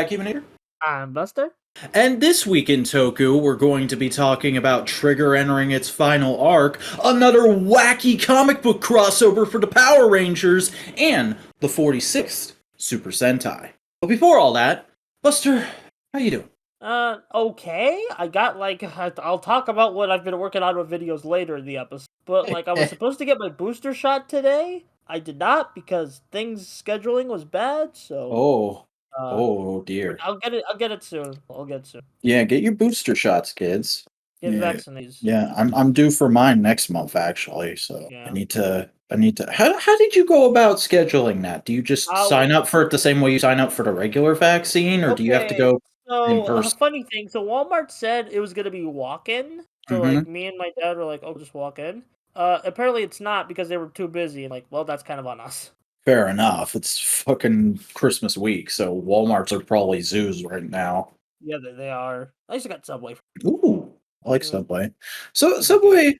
Vac Buster. I'm Buster. And this week in Toku, we're going to be talking about Trigger entering its final arc, another wacky comic book crossover for the Power Rangers, and the 46th Super Sentai. But before all that, Buster, how you doing? Okay. I'll talk about what I've been working on with videos later in the episode. But, I was supposed to get my booster shot today. I did not because scheduling was bad, so... Oh But dear. I'll get it soon. I'll get it soon. Yeah, get your booster shots, kids. Get Yeah, vaccinated. yeah. I'm due for mine next month actually, so Yeah. I need to. How did you go about scheduling that? Do you just sign Well, up for it the same way you sign up for the regular vaccine, or do you have to okay. go in So, a person? funny thing. So, Walmart said it was gonna be walk-in. So, Mm-hmm. me and my dad were like, oh, just walk in. Apparently it's not because they were too busy. And, well, that's kind of on us. Fair enough. It's fucking Christmas week, so Walmarts are probably zoos right now. Yeah, they are. I used to got Subway. Ooh, I like Yeah, Subway. So pretty good. Subway,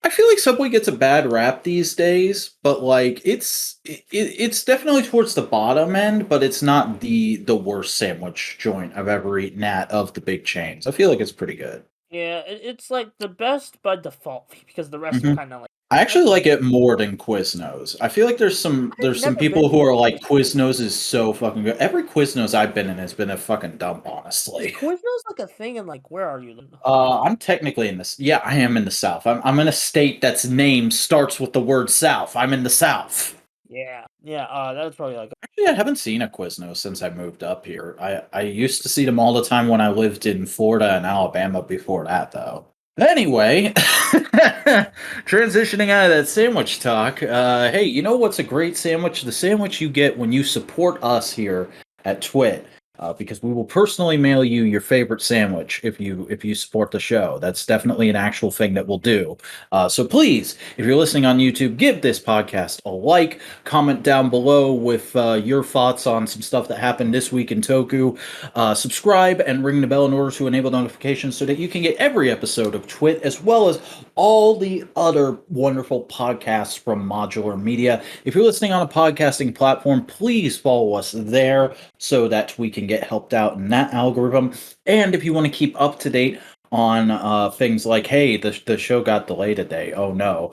I feel like Subway gets a bad rap these days, but it's definitely towards the bottom end, but it's not the worst sandwich joint I've ever eaten at of the big chains. I feel like it's pretty good. Yeah, it's like the best by default because the rest are Hmm. kind of like I actually okay. like it more than Quiznos. I feel like I've there's some never people been who to are one. like Quiznos is so fucking good. Every Quiznos I've been in has been a fucking dump, Is honestly. Quiznos like a thing? And where are you? I'm technically in this. Yeah, I am in the South. I'm in a state that's name starts with the word South. I'm in the South. Yeah, yeah. That's probably like Actually, I haven't seen a Quiznos since I moved up here. I used to see them all the time when I lived in Florida and Alabama before that, though. Anyway, transitioning out of that sandwich talk, hey, you know what's a great sandwich? The sandwich you get when you support us here at TWIT. Because we will personally mail you your favorite sandwich if you support the show. That's definitely an actual thing that we'll do. So please, if you're listening on YouTube, give this podcast a like. Comment down below with your thoughts on some stuff that happened this week in Toku. Subscribe and ring the bell in order to enable notifications so that you can get every episode of TWIT as well as all the other wonderful podcasts from Modular Media. If you're listening on a podcasting platform, please follow us there so that we can get helped out in that algorithm. And if you want to keep up to date on things like, hey, the show got delayed today. Oh no.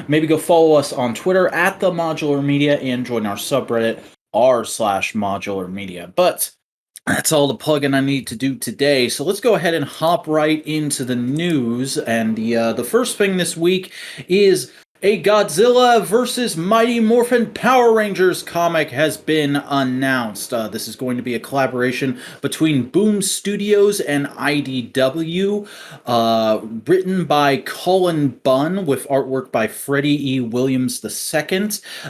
Maybe go follow us on Twitter at the Modular Media and join our subreddit r/modular media. But that's all the plugging I need to do today. So let's go ahead and hop right into the news. And the first thing this week is a Godzilla versus Mighty Morphin Power Rangers comic has been announced. This is going to be a collaboration between Boom Studios and IDW, written by Colin Bunn with artwork by Freddie E. Williams II,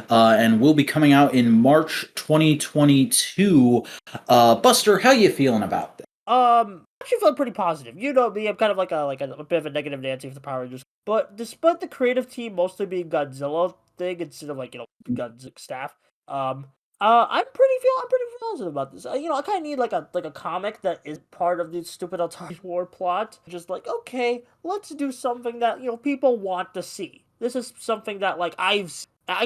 and will be coming out in March 2022. Buster, how you feeling about this? actually felt pretty positive. You know me, I'm kind of like a bit of a negative Nancy for the Power Rangers. But despite the creative team mostly being Godzilla thing instead of Godzilla staff, I'm pretty positive about this. I kind of need like a comic that is part of the stupid Atari war plot. Just like okay, let's do something that people want to see. This is something that I'm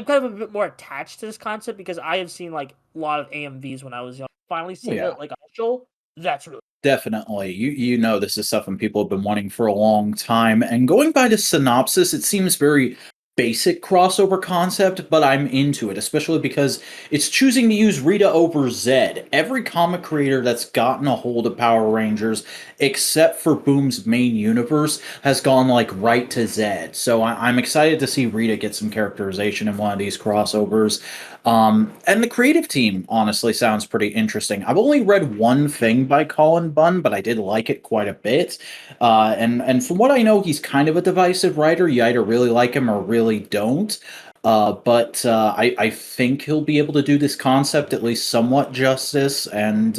kind of a bit more attached to this concept because I have seen a lot of AMVs when I was young. Finally Oh, seeing yeah. it official. That's really Definitely. You know this is something people have been wanting for a long time. And going by the synopsis, it seems very basic crossover concept, but I'm into it, especially because it's choosing to use Rita over Zed. Every comic creator that's gotten a hold of Power Rangers, except for Boom's main universe, has gone right to Zed. So I'm excited to see Rita get some characterization in one of these crossovers. And the creative team honestly sounds pretty interesting. I've only read one thing by Colin Bunn, but I did like it quite a bit. And from what I know, he's kind of a divisive writer. You either really like him or really don't. But I think he'll be able to do this concept at least somewhat justice. And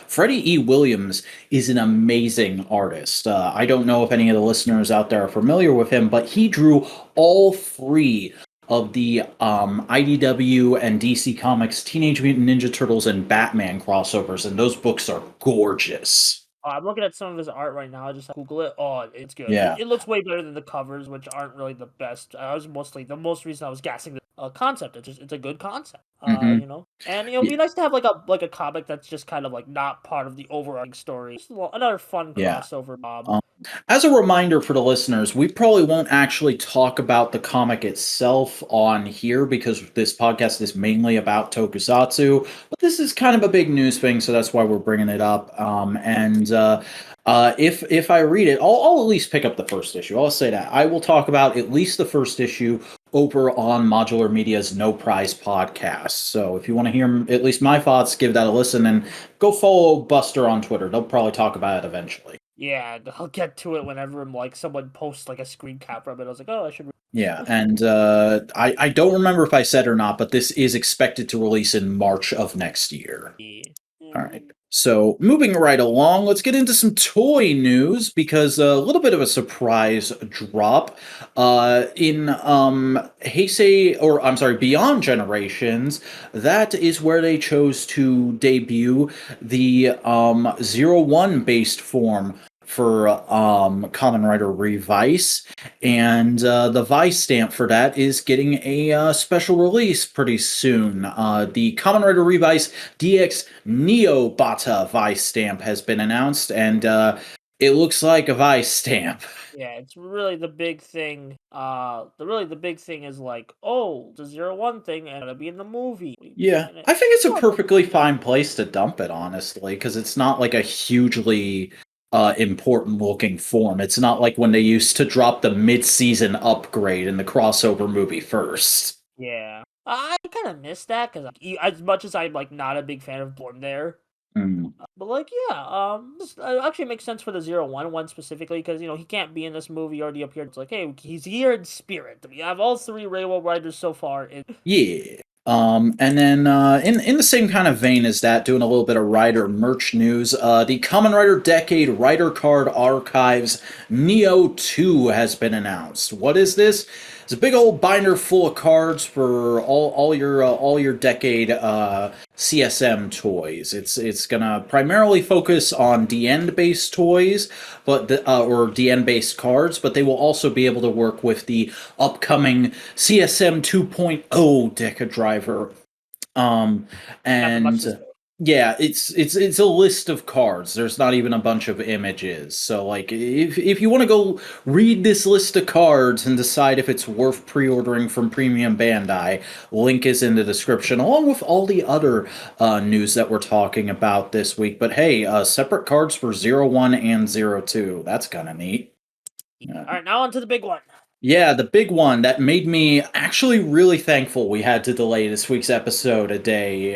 Freddie E. Williams is an amazing artist. I don't know if any of the listeners out there are familiar with him, but he drew all three of the IDW and DC Comics Teenage Mutant Ninja Turtles and Batman crossovers, and those books are gorgeous. I'm looking at some of his art right now. I just Google it. Oh, it's good. Yeah. It looks way better than the covers, which aren't really the best. I was mostly the most reason I was gassing the concept. It's a good concept. Mm-hmm. You know, and it'd be nice to have like a comic that's just kind of like not part of the overarching story. Just another fun Yeah. crossover, Bob. As a reminder for the listeners, we probably won't actually talk about the comic itself on here because this podcast is mainly about tokusatsu, but this is kind of a big news thing, so that's why we're bringing it up. If I read it, I'll at least pick up the first issue. I'll say that. I will talk about at least the first issue over on Modular Media's No Prize podcast. So if you want to hear at least my thoughts, give that a listen and go follow Buster on Twitter. They'll probably talk about it eventually. Yeah, I'll get to it whenever like someone posts like a screen cap from it. I was like, oh, I should. Yeah, and I don't remember if I said or not, but this is expected to release in March of next year. Yeah. All right. So moving right along, let's get into some toy news because a little bit of a surprise drop in Heisei, or I'm sorry, Beyond Generations. That is where they chose to debut the 01 based form for Kamen Rider Revice, and the Vistamp for that is getting a special release pretty soon. The Kamen Rider Revice DX Neo Batta Vistamp has been announced, and it looks like a Vistamp. Yeah, it's really the big thing. The big thing is like, oh, the 01 thing and it'll be in the movie. Yeah, And I think it's a perfectly fine place to dump it, honestly, because it's not like a hugely important looking form. It's not like when they used to drop the mid-season upgrade in the crossover movie first. yeah, I kind of miss that because as much as I'm like not a big fan of Born there, but like yeah, it actually makes sense for the 01 one specifically because he can't be in this movie already appeared. It's like hey, he's here in spirit. We have all three Railroad Riders so far. Yeah. And then in the same kind of vein as that, doing a little bit of Rider merch news, the Kamen Rider Decade Rider Card Archives Neo 2 has been announced. What is this? It's a big old binder full of cards for all your Decade CSM toys. It's gonna primarily focus on DN based toys, but or DN based cards, but they will also be able to work with the upcoming CSM 2.0 Deca driver. And yeah, it's a list of cards. There's not even a bunch of images. So like if you want to go read this list of cards and decide if it's worth pre-ordering from Premium Bandai, link is in the description along with all the other news that we're talking about this week. But hey, separate cards for 01 and 02. That's kind of neat. All right, now on to the big one. Yeah, the big one that made me actually really thankful we had to delay this week's episode a day,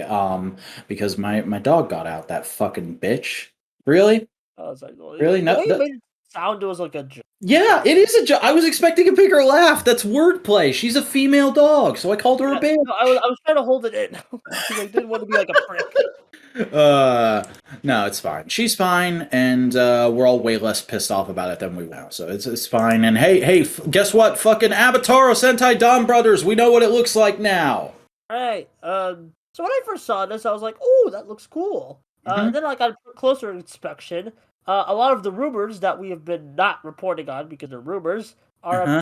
because my dog got out, that fucking bitch. Really? I was like, Really? The No. way it made it sound, it was like a joke. Yeah, it is a joke. I was expecting a bigger laugh. That's wordplay. She's a female dog, so I called her a bitch. No, I was trying to hold it in because I didn't want to be like a prick. No, it's fine. She's fine, and we're all way less pissed off about it than we were. So it's fine. And hey, guess what? Fucking Avataro Sentai Donbrothers. We know what it looks like now. All right. So when I first saw this, I was like, "Oh, that looks cool." Then I got a closer inspection. A lot of the rumors that we have been not reporting on because they're rumors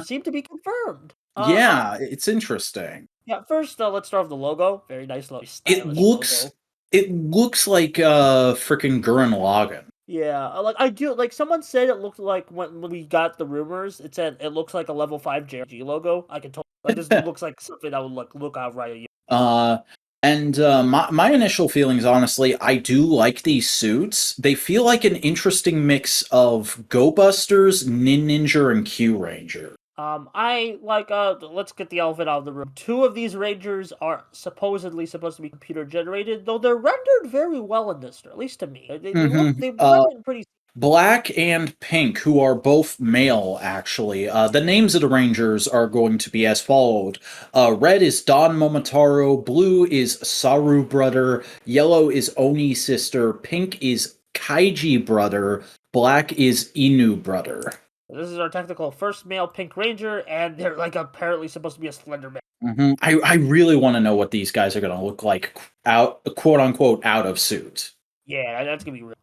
seem to be confirmed. Yeah, it's interesting. Yeah. First, let's start with the logo. Very nice logo. It looks like freaking Gurren Lagann. Yeah, I do like someone said it looked like when we got the rumors, it said it looks like a level 5 JRG logo. I can totally like this looks like something that would look out right. My initial feelings, honestly, I do like these suits. They feel like an interesting mix of Go Busters, Ninja, and Q Ranger. I like let's get the elephant out of the room. 2 of these Rangers are supposedly supposed to be computer generated, though they're rendered very well in this, or at least to me. They rendered pretty. Black and Pink, who are both male, actually. The names of the Rangers are going to be as followed. Red is Don Momotaro, blue is Saru brother, yellow is Oni sister, pink is Kaiji brother, black is Inu brother. This is our technical first male Pink Ranger, and they're like apparently supposed to be a Slender Man. Mm-hmm. I really want to know what these guys are going to look like quote unquote out of suit. Yeah, that's gonna be real.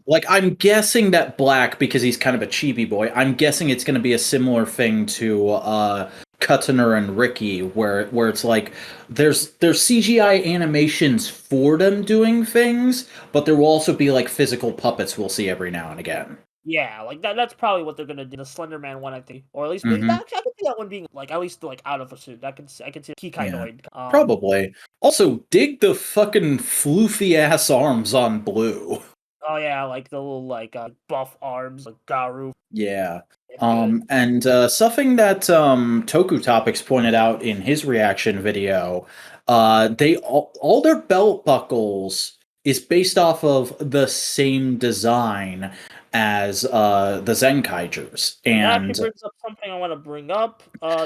Like, I'm guessing that Black, because he's kind of a chibi boy, I'm guessing it's going to be a similar thing to Kuttner and Ricky, where it's like there's CGI animations for them doing things, but there will also be like physical puppets we'll see every now and again. Yeah, like that's probably what they're gonna do. The Slender Man one, I think, or at least maybe Mm-hmm. actually I could see that one being like at least like out of a suit. I can see Yeah, Kikainoid. probably. Also, dig the fucking floofy ass arms on Blue. Oh yeah, like the little like buff arms, like Garu. Yeah. It's good. And something that Toku Topics pointed out in his reaction video, they all their belt buckles is based off of the same design as the Zenkaigers. And that actually And brings up something I want to bring up.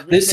this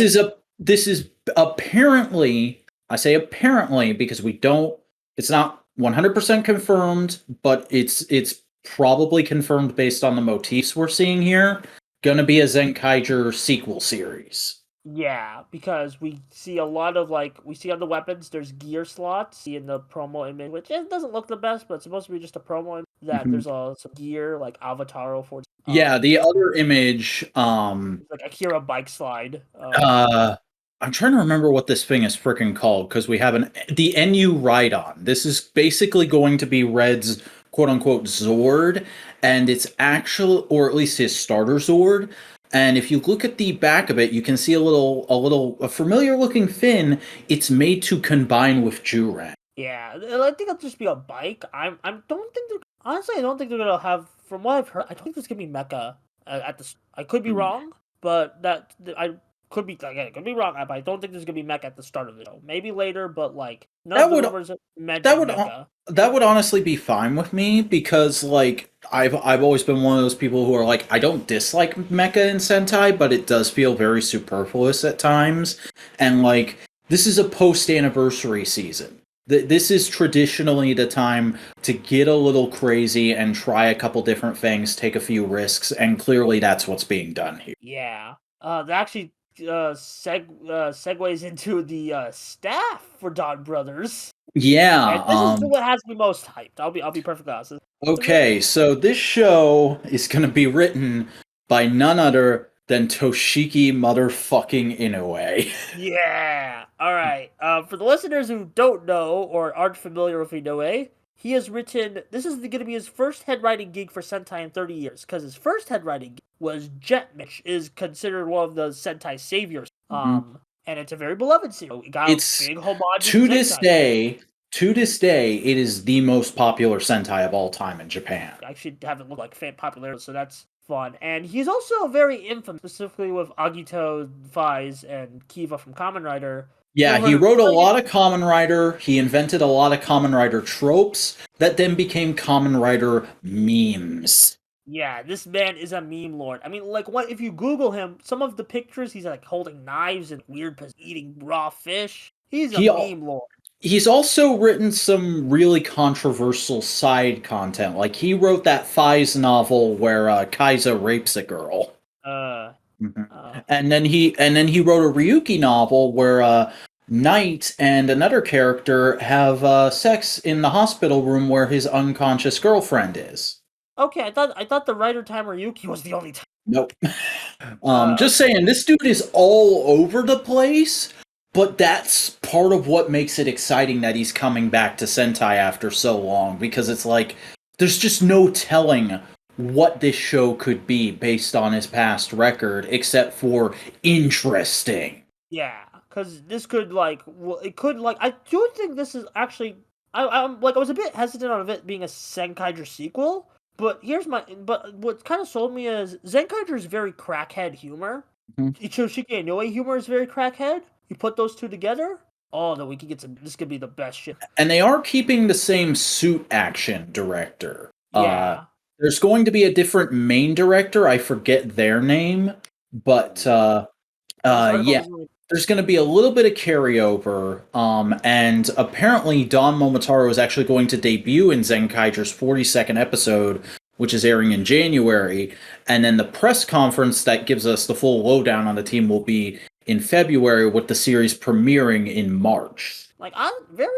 is apparently, I say apparently because it's not 100% confirmed, but it's probably confirmed based on the motifs we're seeing here, gonna be a Zenkaiger sequel series. Yeah, because we see a lot of we see on the weapons there's gear slots. See in the promo image, which it doesn't look the best, but it's supposed to be just a promo image, that there's some gear like Avataro for. Yeah, the other image, Like Akira bike slide. I'm trying to remember what this thing is freaking called because we have the NU Ride-On. This is basically going to be Red's quote unquote Zord, and it's actual, or at least his starter Zord. And if you look at the back of it, you can see a familiar looking fin. It's made to combine with Juran. Yeah, I think it'll just be a bike. Don't think honestly, I don't think they're gonna have. From what I've heard, I don't think there's gonna be mecha at the. I could be wrong, but I could be again. I could be wrong, but I don't think there's gonna be mecha at the start of the show. Maybe later, but like none of the rumors mention mecha. That would honestly be fine with me because like I've always been one of those people who are like, I don't dislike mecha in Sentai, but it does feel very superfluous at times. And like this is a post-anniversary season. This is traditionally the time to get a little crazy and try a couple different things, take a few risks, and clearly that's what's being done here. Yeah. That actually segues into the staff for Donbrothers. Yeah. And this is what has me most hyped. I'll be perfectly honest. Okay, so this show is going to be written by none other than Toshiki motherfucking Inoue. Yeah. All right. For the listeners who don't know or aren't familiar with Inoue, he has written. This is going to be his first head writing gig for Sentai in 30 years, because his first head writing gig was Jetman, which is considered one of the Sentai saviors. And it's a very beloved series. It's big homage to this day. To this day, it is the most popular Sentai of all time in Japan. I actually haven't looked like fan popularity, so that's fun. And he's also very infamous, specifically with Agito, Faiz, and Kiva from Kamen Rider. Yeah, he wrote a lot of Kamen Rider. He invented a lot of Kamen Rider tropes that then became Kamen Rider memes. Yeah, this man is a meme lord. I mean, like, what if you Google him? Some of the pictures, he's like holding knives and weird, eating raw fish. He's a meme lord. He's also written some really controversial side content. Like he wrote that Faiz novel where Kaiza rapes a girl. And then he wrote a Ryuki novel where Knight and another character have sex in the hospital room where his unconscious girlfriend is. Okay, I thought the writer time Ryuki was the only time. Nope. Just saying, this dude is all over the place. But that's part of what makes it exciting that he's coming back to Sentai after so long, because it's like, there's just no telling what this show could be based on his past record, except for interesting. Yeah, because this could, I do think this is actually, I was a bit hesitant on it being a Zenkaiger sequel, but what kind of sold me is Zenkaiger's very crackhead humor. Toshiki Inoue humor is very crackhead. You put those two together, then we can get some. This could be the best shit. And they are keeping the same suit action director. Yeah. There's going to be a different main director. I forget their name, but yeah, there's going to be a little bit of carryover. And apparently, Don Momotaro is actually going to debut in Zenkaiger's 42nd episode, which is airing in January. And then the press conference that gives us the full lowdown on the team will be in February, with the series premiering in March. Like, very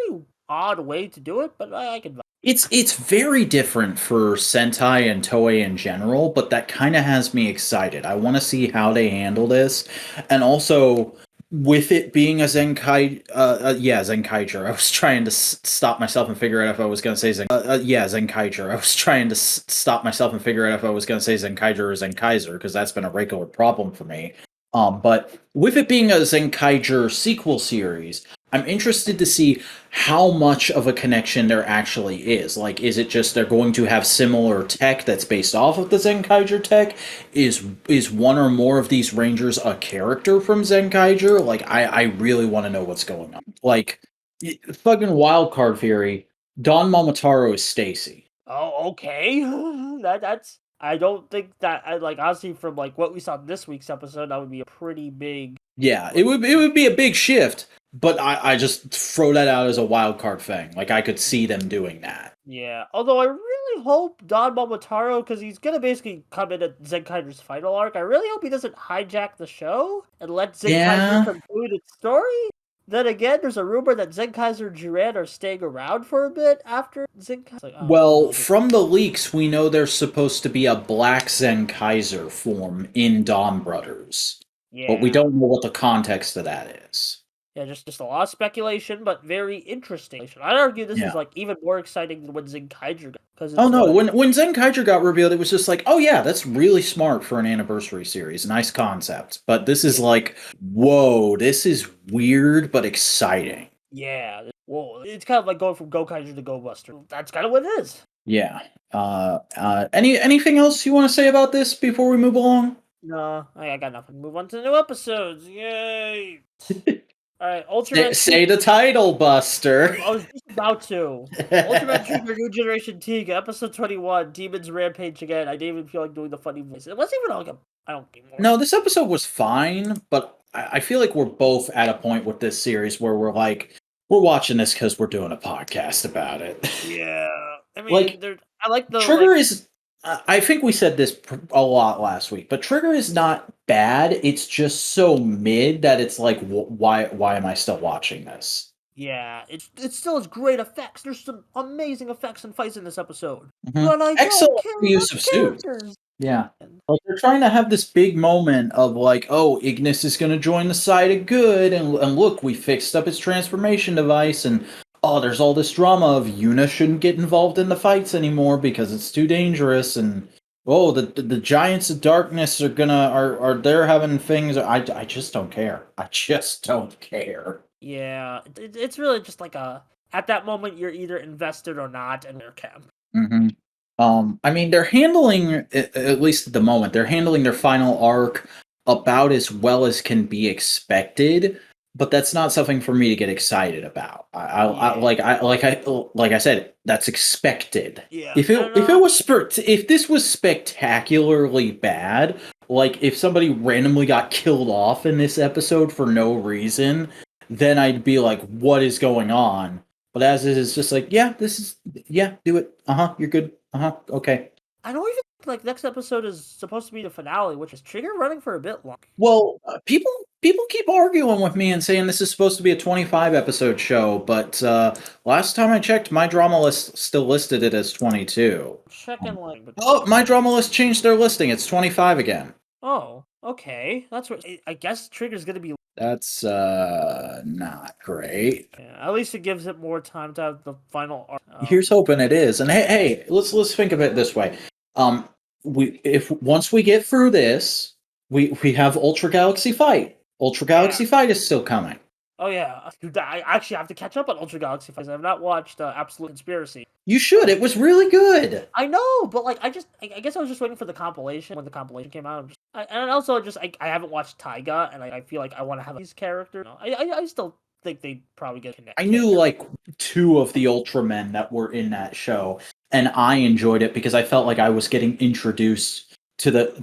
odd way to do it, but I can. It's very different for Sentai and Toei in general, but that kind of has me excited. I want to see how they handle this, and also with it being a Zenkaiger. I was trying to stop myself and figure out if I was going to say Zenkaiger. I was trying to stop myself and figure out if I was going to say Zenkaiger or Zenkaiser because that's been a regular problem for me. But with it being a Zenkaiger sequel series, I'm interested to see how much of a connection there actually is. Like, is it just they're going to have similar tech that's based off of the Zenkaiger tech? Is one or more of these Rangers a character from Zenkaiger? Like, I really want to know what's going on. Like, fucking wild card theory. Don Momotaro is Stacy. Oh, okay. That's. I don't think that. I like honestly from like what we saw in this week's episode, that would be a pretty big. Yeah, it would be a big shift, but I just throw that out as a wild card thing. Like I could see them doing that. Yeah, although I really hope Don Momotaro, because he's gonna basically come in at Zenkaiger's final arc. I really hope he doesn't hijack the show and let Zenkaiger Yeah. conclude its story. Then again, there's a rumor that Zenkaiser and Jiran are staying around for a bit after Zenkaiser. Like, oh, Well, no, from the leaks, we know there's supposed to be a Black Zenkaiser form in Donbrothers, but we yeah, don't know what the context of that is. yeah, just a lot of speculation, but very interesting. I'd argue this Yeah. is like even more exciting than when Zenkaiger got, because it's Oh no, like, when Zenkaiger got revealed, it was just like, oh yeah, that's really smart for an anniversary series. Nice concept. But this is like, whoa, this is weird but exciting. yeah, whoa, it's kind of like going from Gokaiger to Go Buster. That's kind of what it is. Yeah. Anything else you want to say about this before we move along? No, I got nothing. Move on to the new episodes. Yay! Alright, Ultraman. Say the title, Buster. I was just about to. Ultraman Trigger New Generation Tiga, episode 21, Demons Rampage again. I didn't even feel like doing the funny voice. It wasn't even like a. I don't think more. No, this episode was fine, but I feel like we're both at a point with this series where we're like, we're watching this because we're doing a podcast about it. Yeah. I mean, Like, I like the. Trigger like, is. I think we said this a lot last week, but Trigger is not bad. It's just so mid that it's like, why am I still watching this? yeah, it still has great effects. There's some amazing effects and fights in this episode. Mhm. But I Excellent don't care use about of suits. characters. Yeah. Like they're trying to have this big moment of like, oh, Ignis is going to join the side of good, and look, we fixed up his transformation device, and oh, there's all this drama of Yuna shouldn't get involved in the fights anymore because it's too dangerous, and oh, the giants of darkness are they're having things. I just don't care. I just don't care. Yeah, it's really just like a. At that moment, you're either invested or not, and they're camp. Mm-hmm. I mean, they're handling, at least at the moment, they're handling their final arc about as well as can be expected. But that's not something for me to get excited about. Like I said, that's expected. Yeah. If this was spectacularly bad, like if somebody randomly got killed off in this episode for no reason, then I'd be like, what is going on? But as it is, just like, yeah, do it. You're good. Okay. I don't even like next episode is supposed to be the finale, which is Trigger running for a bit long. Well, people keep arguing with me and saying this is supposed to be a 25 episode show, but last time I checked, my drama list still listed it as 22. Checking like. Oh, my drama list changed their listing. It's 25 again. Oh, okay. That's what I guess Trigger's gonna be. That's not great. Yeah, at least it gives it more time to have the final arc. Here's hoping it is. And hey, let's think of it this way. Once we get through this, we have Ultra Galaxy Fight. Ultra Galaxy Fight is still coming. Oh yeah, dude, I actually have to catch up on Ultra Galaxy Fight. I've not watched Absolute Conspiracy. You should. It was really good. I know, but like I guess I was just waiting for the compilation when the compilation came out. And also I haven't watched Taiga, and I feel like I want to have these characters. No, I still think they'd probably get connected. I knew like 2 of the Ultramen that were in that show, and I enjoyed it because I felt like I was getting introduced to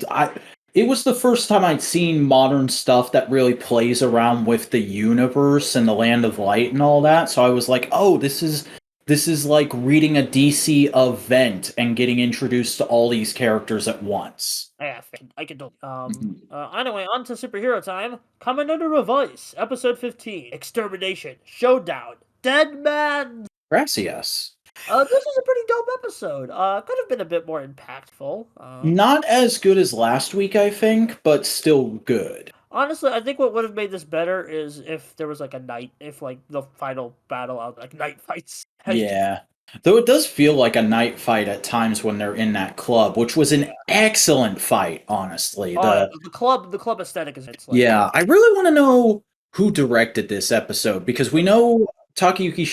it was the first time I'd seen modern stuff that really plays around with the universe and the Land of Light and all that. So I was like, oh, this is like reading a DC event and getting introduced to all these characters at once. Yeah, I could do. Anyway, on to superhero time. Kamen under Revice, episode 15, Extermination, Showdown, Dead Man. Gracias. This is a pretty dope episode. Could have been a bit more impactful. Not as good as last week, I think, but still good. Honestly, I think what would have made this better is if there was like a night, if like the final battle out like night fights. Yeah. Though it does feel like a night fight at times when they're in that club, which was an excellent fight, honestly. The club aesthetic is it's like Yeah, I really want to know who directed this episode because we know Takayuki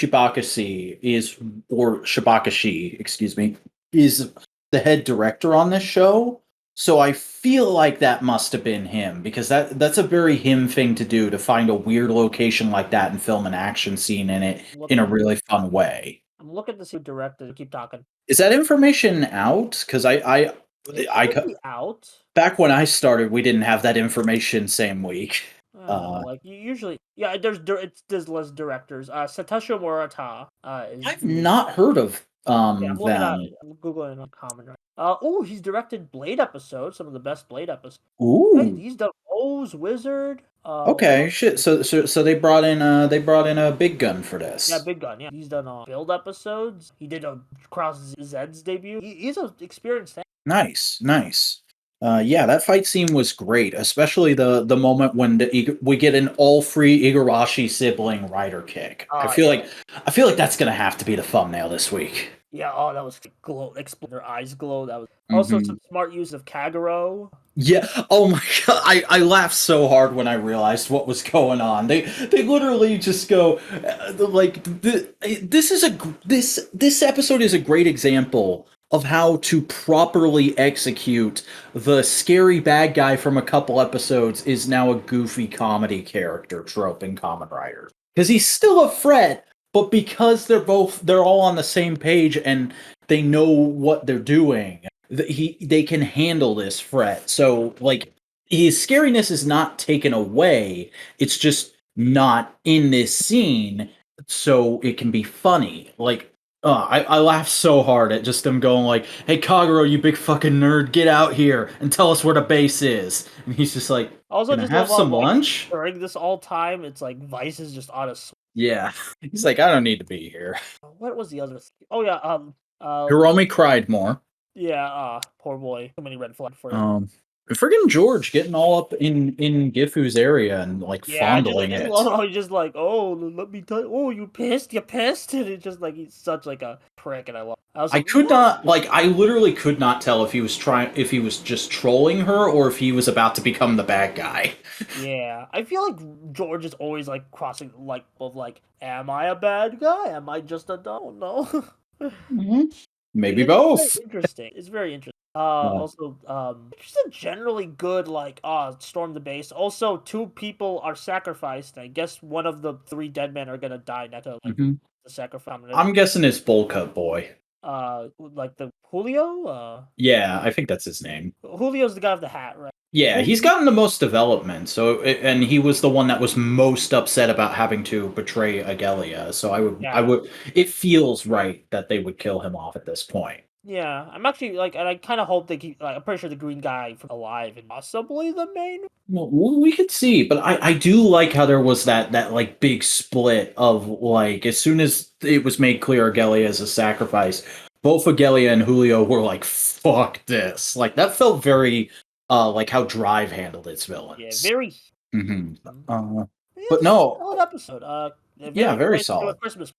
Shibakashi, excuse me, is the head director on this show. So I feel like that must have been him because that's a very him thing to do, to find a weird location like that and film an action scene in it in a really fun way. I'm looking to see who directed. Keep talking. Is that information out? Because I It be out. back when I started, we didn't have that information same week. Like usually, yeah. There's less directors. Satoshi Morita. I've not heard of Yeah, them. I'm googling on Kamen right. Oh, he's directed Blade episodes. Some of the best Blade episodes. Hey, Ooh. he's done O's Wizard. Okay, shit. So they brought in a big gun for this. Yeah, Big Gun. Yeah, he's done Build episodes. He did a Cross Zed's debut. He's an experienced fan. Nice. Yeah, that fight scene was great, especially the moment when we get an all free Igarashi sibling rider kick. I feel like that's gonna have to be the thumbnail this week. Yeah, that was glow. Their eyes glow. That was also some smart use of Kagero. Yeah. Oh my god. I laughed so hard when I realized what was going on. They literally just go this episode is a great example of how to properly execute the scary bad guy from a couple episodes is now a goofy comedy character trope in Kamen Rider. Because he's still a threat, but because they're all on the same page and they know what they're doing, they can handle this threat. So like his scariness is not taken away. It's just not in this scene, so it can be funny. Like I laughed so hard at just them going like, "Hey Kagero, you big fucking nerd, get out here and tell us where the base is." And he's just like, Also, "Can I just have some like, lunch?" during this all time, it's like Vice is just on a. Yeah, he's like, "I don't need to be here." What was the other? Oh yeah, Hiromi cried more. Yeah, poor boy. Too many red flags for him. Friggin' George getting all up in Gifu's area and like fondling I it. love how he's just like, oh, let me tell you, oh, you pissed, and it's just like he's such like a prick, and I love. I literally could not tell if he was just trolling her or if he was about to become the bad guy. Yeah, I feel like George is always like crossing like of like, am I a bad guy? Am I just a don't know? Maybe both. It's interesting. It's very interesting. Also, just a generally good like storm the base. Also, 2 people are sacrificed. I guess one of the 3 dead men are gonna die next to like the sacrifice. I'm guessing it's Bowl Cut Boy. Like the Julio. Yeah, I think that's his name. Julio's the guy with the hat, right? Yeah, he's gotten the most development. So, and he was the one that was most upset about having to betray Agelia. So I would. It feels right that they would kill him off at this point. Yeah, I'm actually like, and I kind of hope they keep. Like, I'm pretty sure the green guy from alive and possibly the main. Well, we could see, but I do like how there was that like big split of like as soon as it was made clear Agelia is a sacrifice, both Agelia and Julio were like, "Fuck this!" Like that felt very like how Drive handled its villains. Yeah, very. But no, solid episode. Yeah, very solid. Christmas.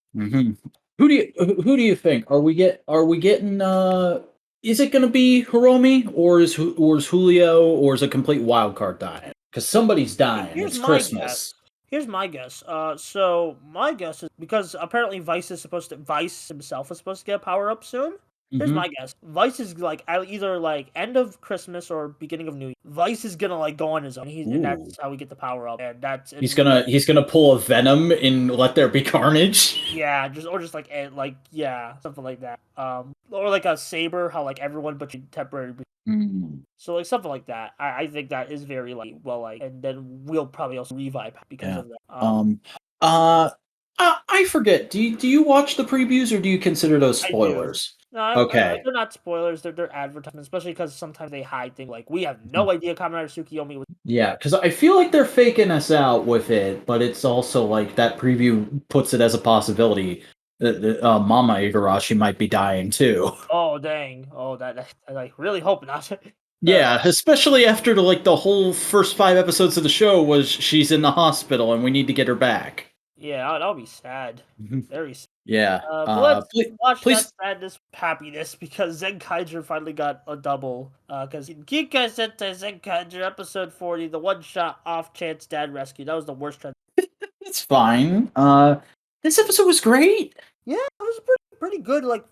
Who do you think? Are we getting is it going to be Hiromi or is Julio or is a complete wild card dying? Because somebody's dying. It's Christmas. Here's my guess. So my guess is because apparently Vice himself is supposed to get a power up soon. Here's my guess. Vice is like either like end of Christmas or beginning of New Year. Vice is gonna like go on his own. And that's how we get the power up. And he's gonna pull a Venom and let there be carnage. Yeah, just like something like that. Or like a Saber, how like everyone but you temporarily. So like something like that. I think that is very like well like, and then we'll probably also revive because of that. I forget. Do you watch the previews or do you consider those spoilers? No, okay. They're not spoilers. They're advertisements, especially because sometimes they hide things like we have no idea Kamen Rider Tsukiyomi was. Yeah, because I feel like they're faking us out with it, but it's also like that preview puts it as a possibility. Mama Igarashi might be dying too. Oh dang! Oh, that I really hope not. Yeah, especially after the whole first 5 episodes of the show was she's in the hospital and we need to get her back. Yeah, that'll be sad. Very sad. Yeah. But let's Please, watch that please. sadness with happiness because Zenkaiger finally got a double. Because Kikai Sentai Zenkaiger episode 40, the one shot off chance dad rescue. That was the worst. It's fine. This episode was great. Yeah, it was pretty good. Like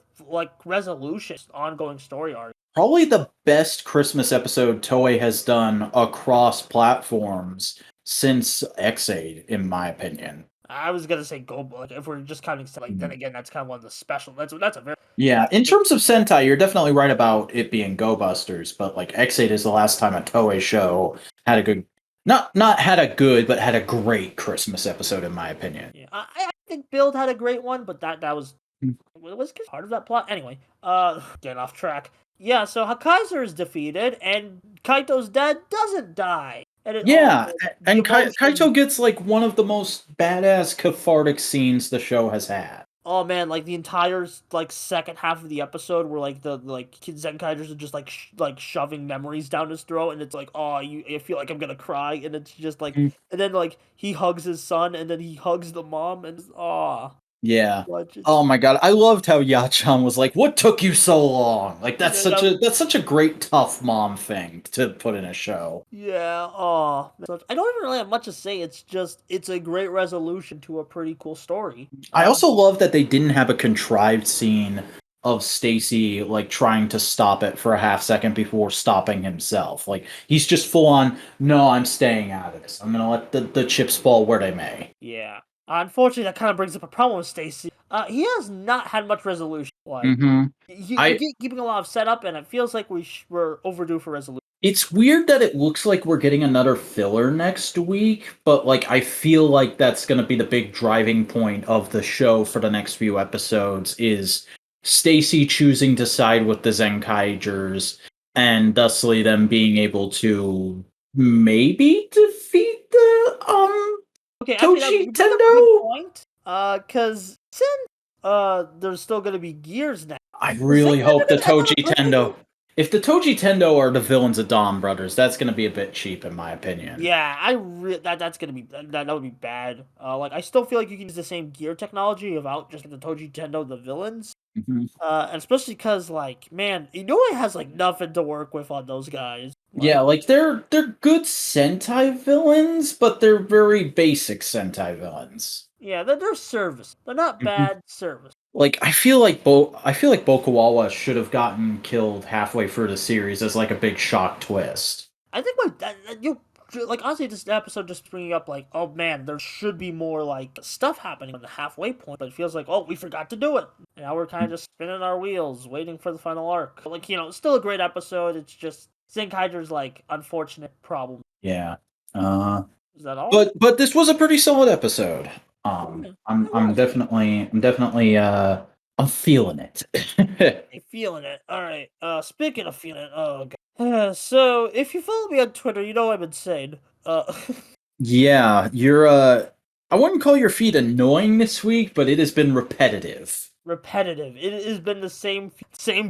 resolution, ongoing story arc. Probably the best Christmas episode Toei has done across platforms since X8, in my opinion. I was gonna say go, like if we're just counting, like then again, that's kind of one of the special. That's a very Yeah, in terms of Sentai, you're definitely right about it being Go Busters, but like X8 is the last time a Toei show had a good, not had a good, but had a great Christmas episode, in my opinion. yeah. I think Build had a great one, but that was Hmm. was part of that plot anyway. Getting off track. Yeah, so Hakaiser is defeated, and Kaito's dad doesn't die. And Yeah, the and emotion- Kaito gets like one of the most badass cathartic scenes the show has had. Oh man, like the entire like second half of the episode, where like the Kid Zenkaiser's are just like shoving memories down his throat, and it's like, oh, I feel like I'm gonna cry, and it's just like, Mm. and then like he hugs his son, and then he hugs the mom, and Yeah. just, Oh my god, I loved how Yachan was like, "What took you so long?" Like that's such a great tough mom thing to put in a show. yeah, I don't even really have much to say. It's a great resolution to a pretty cool story. I also love that they didn't have a contrived scene of Stacy like trying to stop it for a half second before stopping himself. Like he's just full on, "No, I'm staying out of this. I'm gonna let the chips fall where they may." Yeah. Unfortunately, that kind of brings up a problem with Stacy. He has not had much resolution. Like, Mm-hmm. we keep keeping a lot of setup, and it feels like we're overdue for resolution. It's weird that it looks like we're getting another filler next week, but like I feel like that's going to be the big driving point of the show for the next few episodes is Stacy choosing to side with the Zenkaigers and thusly them being able to maybe defeat the Okay, actually, that, Toji you bring up a good Tendo. point. Because since there's still gonna be gears now. I really hope the Toji another Tendo. If the Toji Tendo are the villains of Donbrothers, that's going to be a bit cheap, in my opinion. Yeah, that's gonna be that would be bad. Like I still feel like you can use the same gear technology without just the Toji Tendo the villains. Mm-hmm. And especially because like man, Inoue has like nothing to work with on those guys. Yeah, like they're good Sentai villains, but they're very basic Sentai villains. Yeah, they're service. They're not bad service. Like I feel like Bokawawa should have gotten killed halfway through the series as like a big shock twist. I think you like honestly this episode just bringing up like oh man there should be more like stuff happening on the halfway point, but it feels like oh we forgot to do it. And now we're kind of just spinning our wheels waiting for the final arc. But, like still a great episode. It's just Zenkheider's like unfortunate problem. Yeah. Is that all? But this was a pretty solid episode. I'm definitely I'm feeling it. Hey, feeling it. All right. Speaking of feeling it, oh god. So if you follow me on Twitter, you know I've been saying. Yeah, you're I wouldn't call your feed annoying this week, but it has been repetitive. Repetitive. It has been the same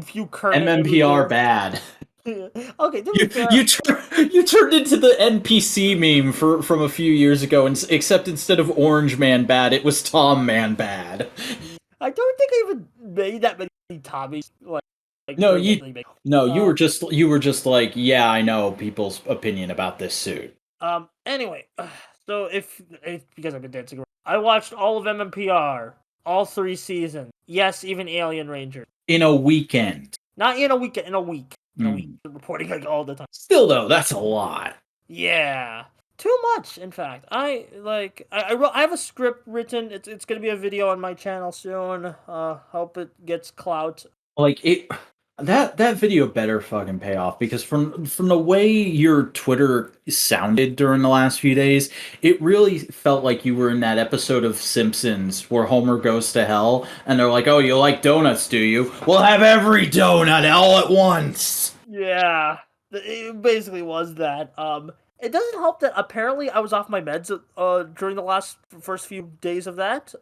few current MMPR bad. Okay, to be fair, You turned into the NPC meme from a few years ago, and except instead of Orange Man bad, it was Tom Man bad. I don't think I even made that many Tommies. No, you were just like, yeah, I know people's opinion about this suit. Anyway, so if because I've been dancing around, I watched all of MMPR, all 3 seasons. Yes, even Alien Ranger. In a weekend. Not in a weekend, in a week. In a week. Reporting like all the time. Still though, that's a lot. Yeah. Too much, in fact. I have a script written. It's gonna be a video on my channel soon. Hope it gets clout. Like that video better fucking pay off because from the way your Twitter sounded during the last few days, it really felt like you were in that episode of Simpsons where Homer goes to hell and they're like, "Oh, you like donuts, do you? We'll have every donut all at once." Yeah, it basically was that. It doesn't help that apparently I was off my meds during the first few days of that.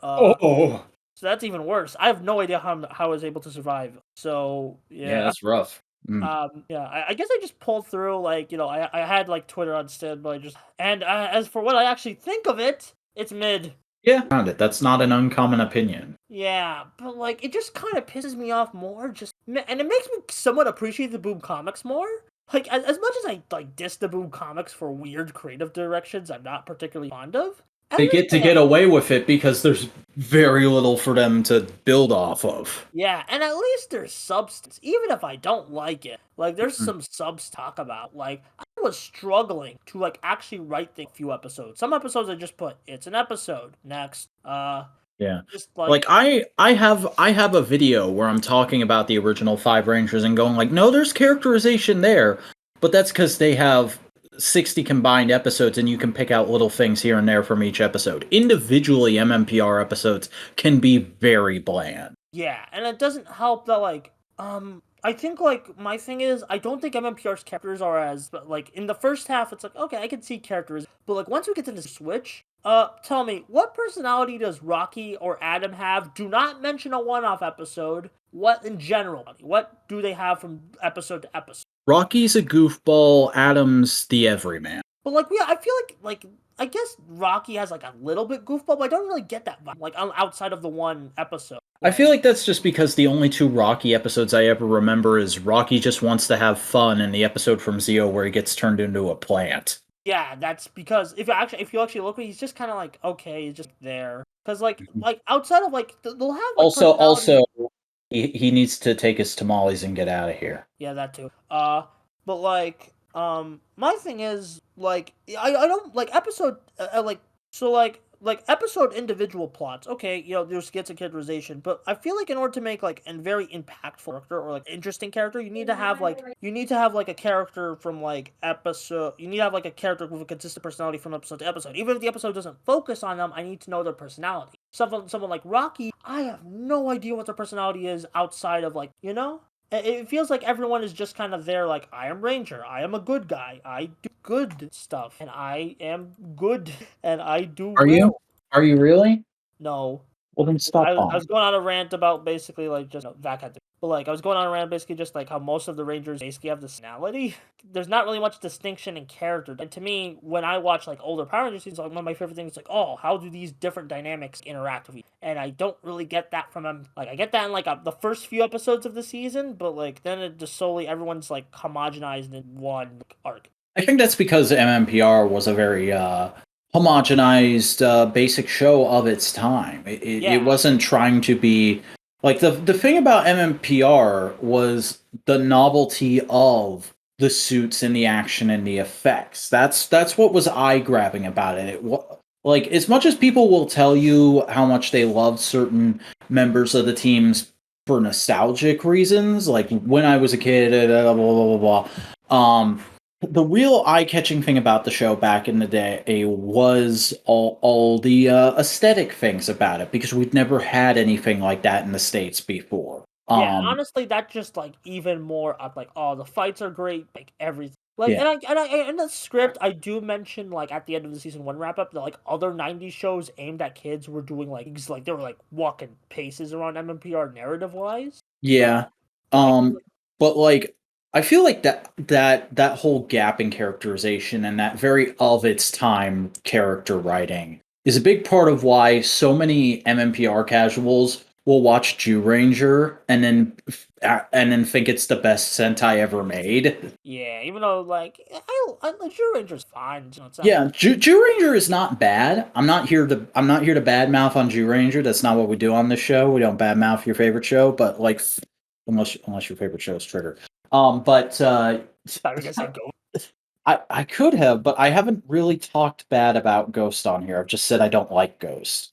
So that's even worse. I have no idea how I was able to survive. So Yeah, that's rough. yeah, I guess I just pulled through. Like, I had like Twitter on standby, and as for what I actually think of it, it's mid. Yeah, found it. That's not an uncommon opinion. Yeah, but like it just kind of pisses me off more. And it makes me somewhat appreciate the Boom Comics more. Like as much as I like diss the Boom Comics for weird creative directions I'm not particularly fond of. They get to get away with it because there's very little for them to build off of. Yeah, and at least there's substance, even if I don't like it. Like, there's some subs to talk about. Like, I was struggling to like actually write the few episodes. Some episodes I just put, it's an episode. Next. Yeah. Just Like I have a video where I'm talking about the original 5 Rangers and going like, no, there's characterization there, but that's because they have 60 combined episodes and you can pick out little things here and there from each episode. Individually, MMPR episodes can be very bland. Yeah, and it doesn't help that like I think like my thing is I don't think MMPR's characters are as but like in the first half it's like okay I can see characters but like once we get to the switch tell me what personality does Rocky or Adam have? Do not mention a one-off episode. What in general? What do they have from episode to episode? Rocky's a goofball, Adam's the everyman. But like yeah, I feel like I guess Rocky has like a little bit goofball, but I don't really get that vibe, like outside of the one episode. I feel like that's just because the only 2 Rocky episodes I ever remember is Rocky just wants to have fun and the episode from Zeo where he gets turned into a plant. Yeah, that's because if you actually look at it, he's just kind of like okay, he's just there. Because like outside of like they'll have like, also he needs to take his tamales and get out of here. Yeah, that too. But like my thing is like I don't like episode like so like episode individual plots. Okay, there's skits and characterization, but I feel like in order to make like a very impactful character or like interesting character, you need to have like a character from like episode. You need to have like a character with a consistent personality from episode to episode. Even if the episode doesn't focus on them, I need to know their personality. Someone like Rocky, I have no idea what their personality is outside of like It feels like everyone is just kind of there like, I am Ranger, I am a good guy, I do good stuff, and I am good, and I do Are you? Are you really? No. Well, then stop I was going on a rant about basically like just Vac had to. But like I was going on a rant basically just like how most of the Rangers basically have this personality. There's not really much distinction in character. And to me, when I watch like older Power Rangers scenes, like one of my favorite things is like, oh, how do these different dynamics interact with each other? And I don't really get that from them. Like I get that in like the first few episodes of the season, but like then it just solely everyone's like homogenized in one arc. I think that's because MMPR was a very homogenized basic show of its time. It wasn't trying to be like the thing about MMPR was the novelty of the suits and the action and the effects. That's what was eye grabbing about it. Like as much as people will tell you how much they love certain members of the teams for nostalgic reasons, like when I was a kid, blah blah blah blah. The real eye-catching thing about the show back in the day was all the aesthetic things about it, because we'd never had anything like that in the States before. Yeah, honestly, that's just like even more up. Like, oh, the fights are great, like everything. Like, Yeah. and I in the script, I do mention like at the end of the season 1 wrap up that like other '90s shows aimed at kids were doing like they were like walking paces around MMPR narrative wise. Yeah. But like I feel like that whole gap in characterization and that very of its time character writing is a big part of why so many MMPR casuals will watch Jew Ranger and then think it's the best Sentai ever made. Yeah, even though like I like Jew Ranger's fine. Yeah, Jew Ranger is not bad. I'm not here to badmouth on Jew Ranger. That's not what we do on this show. We don't badmouth your favorite show, but like unless your favorite show is Trigger. But I guess I go. I could have, but I haven't really talked bad about Ghost on here. I've just said I don't like Ghost.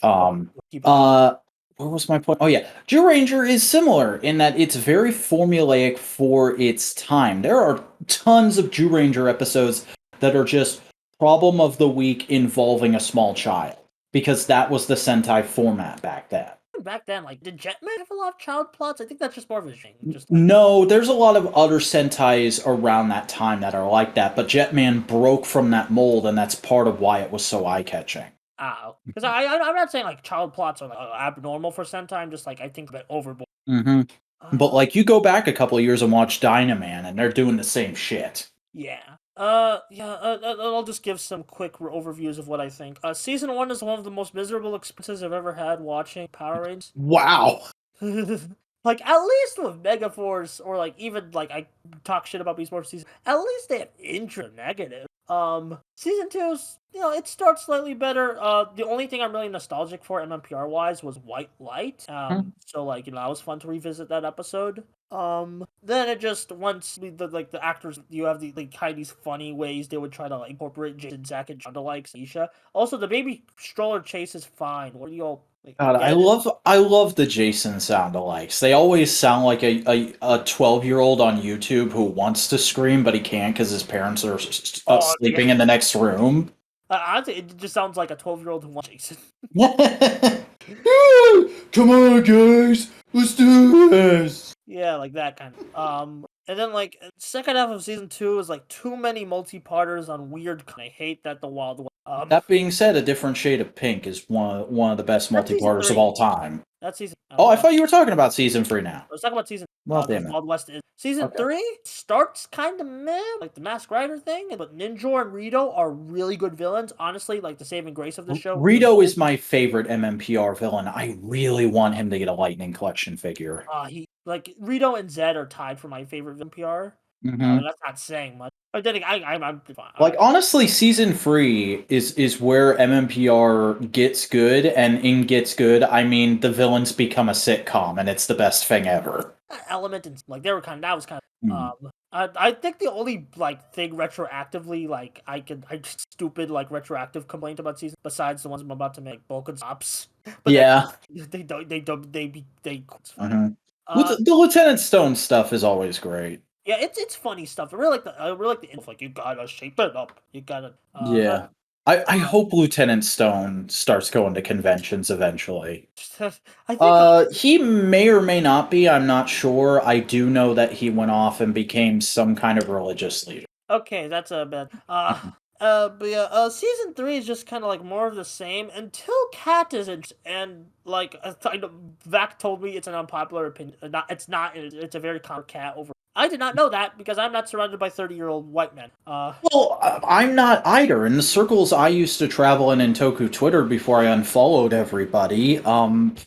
What was my point? Oh yeah, Jew Ranger is similar in that it's very formulaic for its time. There are tons of Jew Ranger episodes that are just problem of the week involving a small child, because that was the Sentai format back then. Back then, like, did Jetman have a lot of child plots? I think that's just more of a thing. No, there's a lot of other Sentais around that time that are like that, but Jetman broke from that mold, and that's part of why it was so eye-catching. Because I'm not saying like child plots are like abnormal for Sentai. I'm just like I think a bit overboard. But like you go back a couple of years and watch Dynaman, and they're doing the same shit. Yeah. I'll just give some quick overviews of what I think. Season 1 is one of the most miserable experiences I've ever had watching Power Rangers. Wow. Like, at least with Megaforce, or like even like I talk shit about Beast Morph season, at least they have intro negative. Season 2's, it starts slightly better. The only thing I'm really nostalgic for MMPR wise was White Light. So like, that was fun to revisit that episode. Then it just, once the actors, you have these funny ways they would try to like incorporate Jason, Zack, and John to like Isha. Also, the baby stroller chase is fine. What do you all like? God, I love the Jason sound alikes. They always sound like a 12-year-old on YouTube who wants to scream but he can't because his parents are sleeping in the next room. Honestly, it just sounds like a 12-year-old who wants Jason. Come on, guys, let's do this. Yeah, like that kind of. And then like second half of season 2 is like too many multi-parters on weird. I hate that the Wild West. That being said, A Different Shade of Pink is one of the best multi-parters of all time. That's season. Oh, I thought you were talking about season 3 now. I was talking about season. Well, damn it. Wild West is season 3 starts kind of meh, like the Masked Rider thing, but Ninja and Rito are really good villains. Honestly, like the saving grace of the show. Rito is my favorite MMPR villain. I really want him to get a Lightning Collection figure. Rito and Zed are tied for my favorite MMPR. That's not saying much. But then I'm fine. Like honestly, season 3 is where MMPR gets good, and in gets good, I mean the villains become a sitcom, and it's the best thing ever. Element and like they were that was kind of I think the only like thing retroactively like I just stupid like retroactive complaint about season besides the ones I'm about to make bulk and stops. But yeah, they the Lieutenant Stone stuff is always great. Yeah, it's funny stuff. I really like the info. Like you gotta shape it up. You gotta. Yeah. I hope Lieutenant Stone starts going to conventions eventually. I think he may or may not be. I'm not sure. I do know that he went off and became some kind of religious leader. Okay, that's a bad. But yeah, season 3 is just kind of like more of the same until Cat isn't, and like Vac told me it's an unpopular opinion. It's not. It's a very common Cat over. I did not know that because I'm not surrounded by 30-year-old white men. Well, I'm not either. In the circles I used to travel in Toku Twitter before I unfollowed everybody,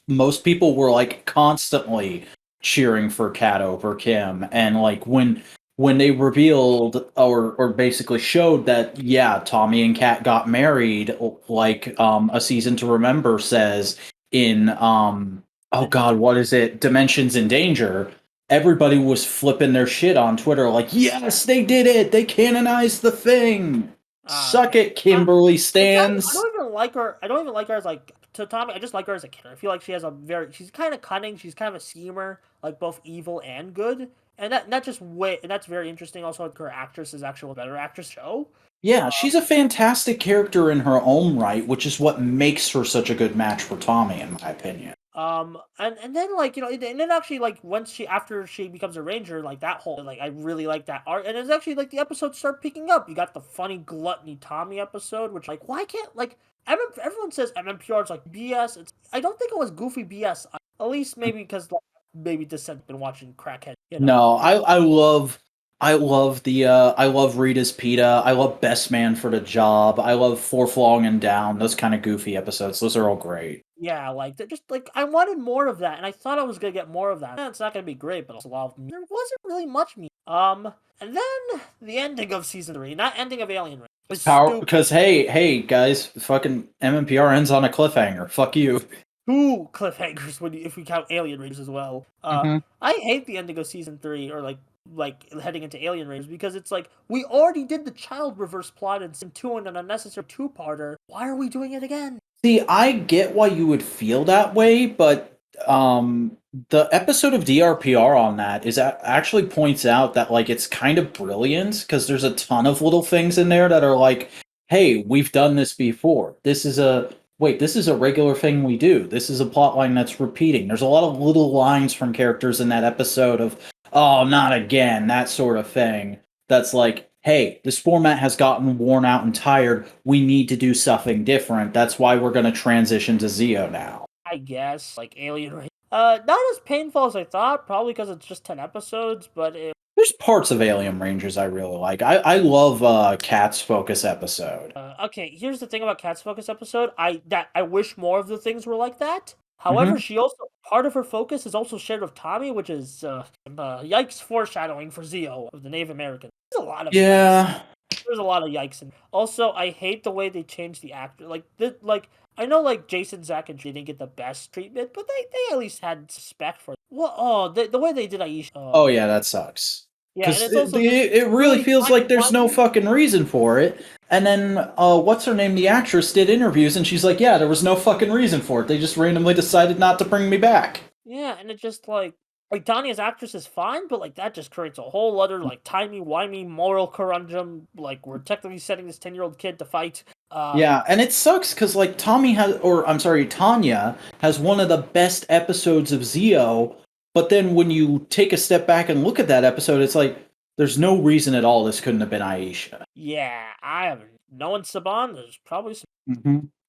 most people were like constantly cheering for Kat over Kim, and like when they revealed or basically showed that yeah, Tommy and Kat got married, like A Season to Remember says in oh god, what is it? Dimensions in Danger. Everybody was flipping their shit on Twitter like, yes, they did it! They canonized the thing! Suck it, Kimberly Stans! I don't even like her. I don't even like her as like to Tommy. I just like her as a kid. I feel like she's kind of cunning. She's kind of a schemer, like both evil and good. And that's very interesting. Also, her actress is actually a better actress show. Yeah, she's a fantastic character in her own right, which is what makes her such a good match for Tommy, in my opinion. And then like and then actually like after she becomes a ranger, like that whole like I really like that art, and it's actually like the episodes start picking up. You got the funny Gluttony Tommy episode, which like why can't like everyone says MMPR is like BS. I don't think it was goofy BS. At least maybe because like, maybe this has been watching Crackhead. No, I love Rita's PETA. I love Best Man for the Job. I love Fourth Long and Down. Those kind of goofy episodes. Those are all great. Yeah, like just like I wanted more of that, and I thought I was gonna get more of that. It's not gonna be great, but it's a lot of me. There wasn't really much me. And then the ending of season 3, not ending of Alien Race. Because hey guys, fucking MMPR ends on a cliffhanger. Fuck you. 2 cliffhangers if we count Alien Raiders as well. I hate the ending of season 3 or like heading into Alien Raiders because it's like we already did the child reverse plot in season 2 and an unnecessary 2-parter. Why are we doing it again? See, I get why you would feel that way, but the episode of DRPR on that actually points out that like it's kind of brilliant because there's a ton of little things in there that are like, hey, we've done this before. This is a regular thing we do. This is a plot line that's repeating. There's a lot of little lines from characters in that episode of, oh, not again, that sort of thing. That's like, hey, this format has gotten worn out and tired. We need to do something different. That's why we're going to transition to Zeo now. I guess, like Alien. Not as painful as I thought, probably because it's just 10 episodes, but there's parts of Alien Rangers I really like. I love Cat's Focus episode. Okay, here's the thing about Cat's Focus episode. I wish more of the things were like that. However, she also part of her focus is also shared with Tommy, which is yikes foreshadowing for Zeo of the Native American. There's a lot of yikes. There's a lot of yikes, and also I hate the way they changed the actor. Like I know like Jason, Zach, and didn't get the best treatment, but they at least had respect for. Well, the way they did Aisha. Oh yeah, that sucks. Yeah, and Because it's also it really feels like there's no fucking reason for it. And then, what's her name? The actress did interviews, and she's like, yeah, there was no fucking reason for it. They just randomly decided not to bring me back. Yeah, and it just, like Tanya's actress is fine, but, like, that just creates a whole other, like, timey-wimey moral conundrum. Like, we're technically setting this 10-year-old kid to fight. Yeah, and it sucks, because, like, Tanya has one of the best episodes of Zeo, but then when you take a step back and look at that episode, it's like, there's no reason at all this couldn't have been Aisha. Yeah, I haven't. Knowing Saban, there's probably some.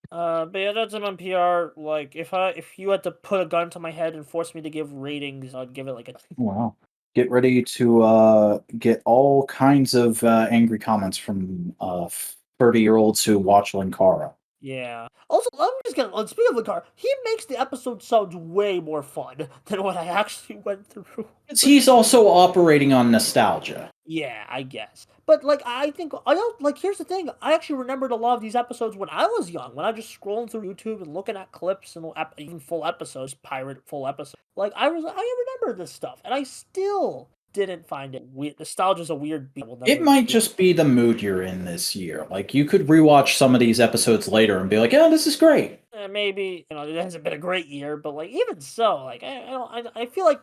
But yeah, that's MMPR. Like, if you had to put a gun to my head and force me to give ratings, I'd give it like a. Wow. Get ready to get all kinds of angry comments from 30-year-olds who watch Linkara. Yeah. Also, I'm just gonna speak of Linkara. He makes the episode sound way more fun than what I actually went through. He's also operating on nostalgia. Yeah, I guess. But, like, I don't, like, here's the thing. I actually remembered a lot of these episodes when I was young, when I was just scrolling through YouTube and looking at clips and even full episodes, pirate full episodes. Like, I remember this stuff, and I still didn't find it weird. Nostalgia's a weird beat. It might just be the mood you're in this year. Like, you could rewatch some of these episodes later and be like, yeah, this is great. Maybe, it hasn't been a great year, but, like, even so, like, I feel like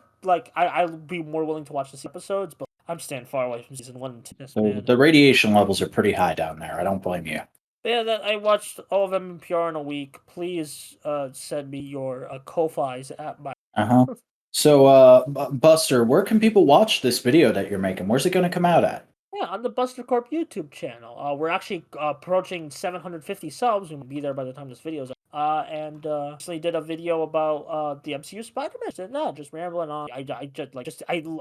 I'll be more willing to watch these episodes, but I'm staying far away from season 1 and 2. So the radiation levels are pretty high down there. I don't blame you. But yeah, I watched all of MMPR in a week. Please send me your Ko-Fis at my... So, Buster, where can people watch this video that you're making? Where's it going to come out at? Yeah, on the Buster Corp YouTube channel. We're actually approaching 750 subs. We'll be there by the time this video's up. And recently did a video about the MCU Spider-Man. No, just rambling on. I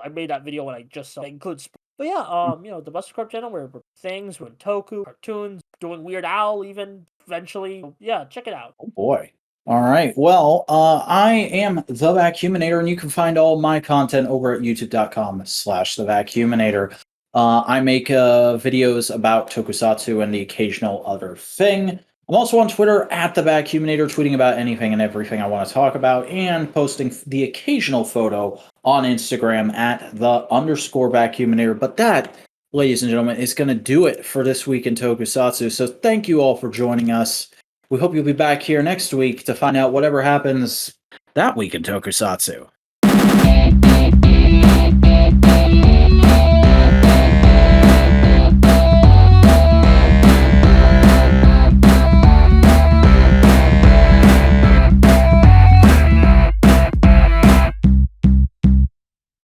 made that video when I just saw it includes. But yeah, the Buster Corp channel where things, we're Toku, cartoons, doing Weird Owl even eventually. Yeah, check it out. Oh boy. All right. Well, I am The Vacuuminator, and you can find all my content over at youtube.com/TheVacuuminator. I make videos about tokusatsu and the occasional other thing. I'm also on Twitter at The Vacuuminator, tweeting about anything and everything I want to talk about, and posting the occasional photo on Instagram at _Vacuuminator. But that, ladies and gentlemen, is going to do it for this week in Tokusatsu. So thank you all for joining us. We hope you'll be back here next week to find out whatever happens that week in Tokusatsu.